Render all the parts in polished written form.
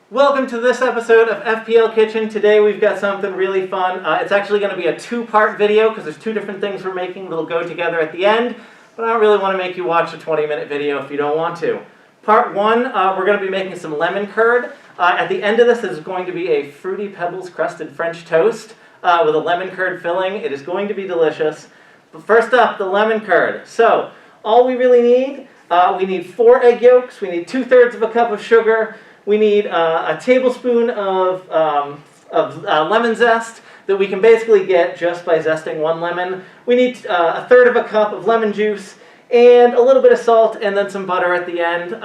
Welcome to this episode of FPL Kitchen. Today we've got something really fun. It's actually going to be a two-part video because there's two different things we're making that'll go together at the end. But I don't really want to make you watch a 20-minute video if you don't want to. Part one, we're going to be making some lemon curd. At the end of this is going to be a Fruity Pebbles crusted French toast with a lemon curd filling. It is going to be delicious. But first up, the lemon curd. So all we really need, we need 4 egg yolks, we need 2/3 of a cup of sugar, we need a tablespoon of lemon zest that we can basically get just by zesting 1 lemon. We need 1/3 of a cup of lemon juice and a little bit of salt and then some butter at the end.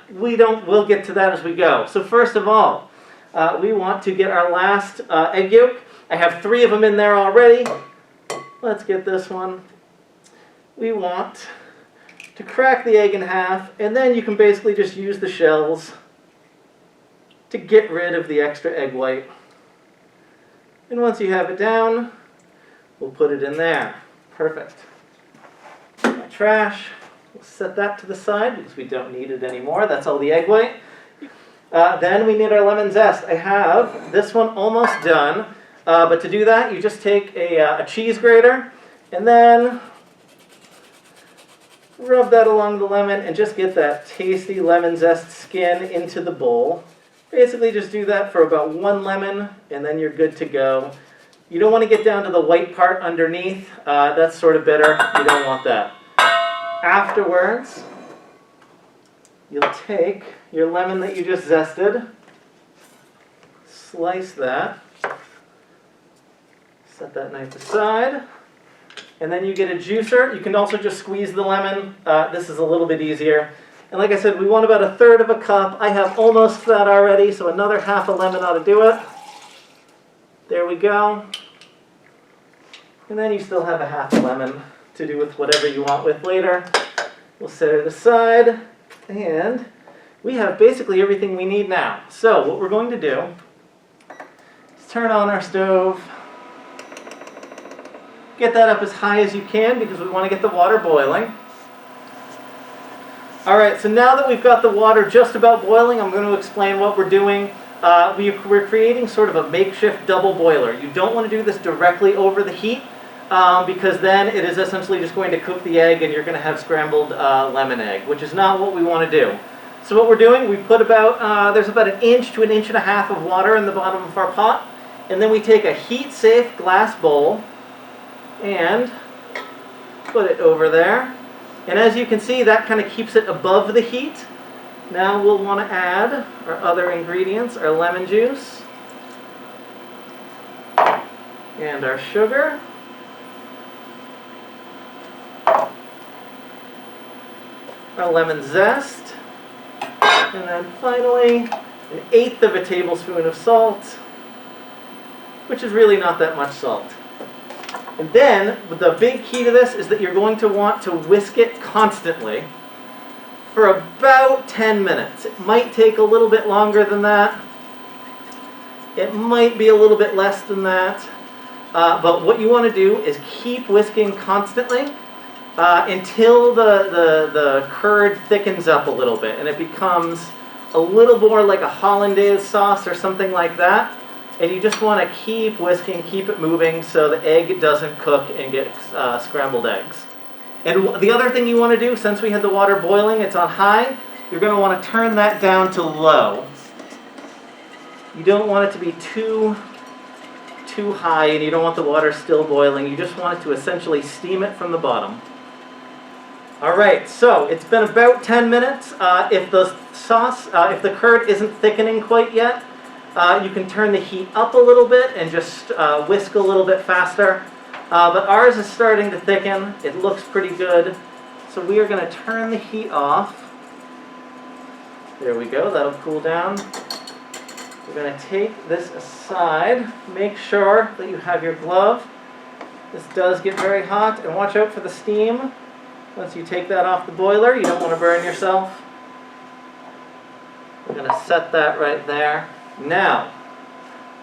We'll get to that as we go. So first of all, we want to get our last egg yolk. I have 3 of them in there already. Let's get this one. We want to crack the egg in half, and then you can basically just use the shells to get rid of the extra egg white. And once you have it down, we'll put it in there. Perfect. My trash, we'll set that to the side because we don't need it anymore. That's all the egg white. Then we need our lemon zest. I have this one almost done, but to do that, you just take a cheese grater and then rub that along the lemon and just get that tasty lemon zest skin into the bowl. Basically just do that for about 1 lemon and then you're good to go. You don't want to get down to the white part underneath. That's sort of bitter. You don't want that. Afterwards, you'll take your lemon that you just zested, slice that, set that knife aside, and then you get a juicer. You can also just squeeze the lemon. This is a little bit easier. And like I said, we want about 1/3 of a cup. I have almost that already, so another half a lemon ought to do it. There we go. And then you still have a half a lemon to do with whatever you want with later. We'll set it aside, and we have basically everything we need now. So what we're going to do is turn on our stove. Get that up as high as you can because we want to get the water boiling. Alright, so now that we've got the water just about boiling, I'm going to explain what we're doing. We're creating sort of a makeshift double boiler. You don't want to do this directly over the heat because then it is essentially just going to cook the egg and you're going to have scrambled lemon egg, which is not what we want to do. So what we're doing, we put there's about 1 inch to 1.5 inches of water in the bottom of our pot, and then we take a heat-safe glass bowl and put it over there. And as you can see, that kind of keeps it above the heat. Now we'll want to add our other ingredients, our lemon juice and our sugar. Our lemon zest. And then finally, 1/8 of a tablespoon of salt, which is really not that much salt. And then, the big key to this is that you're going to want to whisk it constantly for about 10 minutes. It might take a little bit longer than that. It might be a little bit less than that. But what you want to do is keep whisking constantly until the curd thickens up a little bit and it becomes a little more like a hollandaise sauce or something like that. And you just want to keep whisking, keep it moving so the egg doesn't cook and get scrambled eggs. And the other thing you want to do, since we had the water boiling, it's on high, you're going to want to turn that down to low. You don't want it to be too high and you don't want the water still boiling. You just want it to essentially steam it from the bottom. Alright, so it's been about 10 minutes. If the curd isn't thickening quite yet, you can turn the heat up a little bit and just whisk a little bit faster. But ours is starting to thicken. It looks pretty good. So we are going to turn the heat off. There we go. That'll cool down. We're going to take this aside. Make sure that you have your glove. This does get very hot. And watch out for the steam. Once you take that off the boiler, you don't want to burn yourself. We're going to set that right there. Now,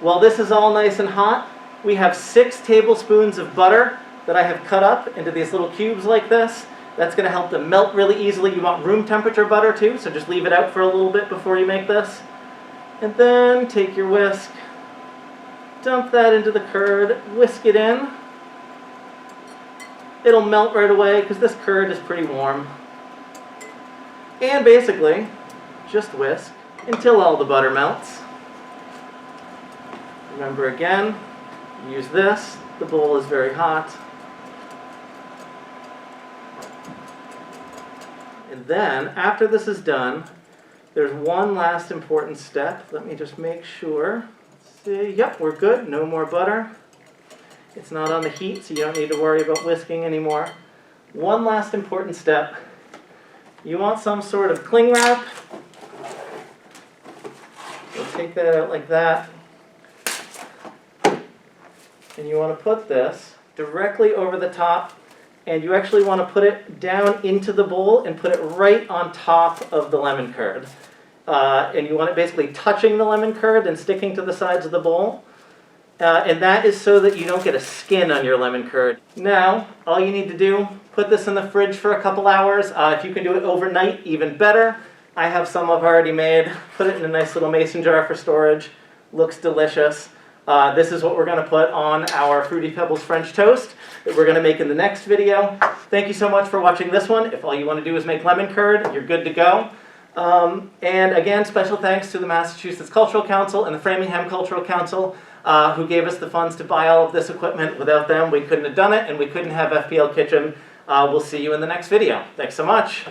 while this is all nice and hot, we have 6 tablespoons of butter that I have cut up into these little cubes like this. That's going to help them melt really easily. You want room temperature butter too, so just leave it out for a little bit before you make this. And then take your whisk, dump that into the curd, whisk it in. It'll melt right away because this curd is pretty warm. And basically, just whisk until all the butter melts. Remember again, use this. The bowl is very hot. And then, after this is done, there's one last important step. Let me just make sure. Let's see. Yep, we're good. No more butter. It's not on the heat, so you don't need to worry about whisking anymore. One last important step. You want some sort of cling wrap. So take that out like that. And you want to put this directly over the top. And you actually want to put it down into the bowl and put it right on top of the lemon curd. And you want it basically touching the lemon curd and sticking to the sides of the bowl. And that is so that you don't get a skin on your lemon curd. Now, all you need to do, put this in the fridge for a couple hours. If you can do it overnight, even better. I have some I've already made. Put it in a nice little mason jar for storage. Looks delicious. This is what we're going to put on our Fruity Pebbles French toast that we're going to make in the next video. Thank you so much for watching this one. If all you want to do is make lemon curd, you're good to go. And again, special thanks to the Massachusetts Cultural Council and the Framingham Cultural Council who gave us the funds to buy all of this equipment. Without them, we couldn't have done it, and we couldn't have FPL Kitchen. We'll see you in the next video. Thanks so much.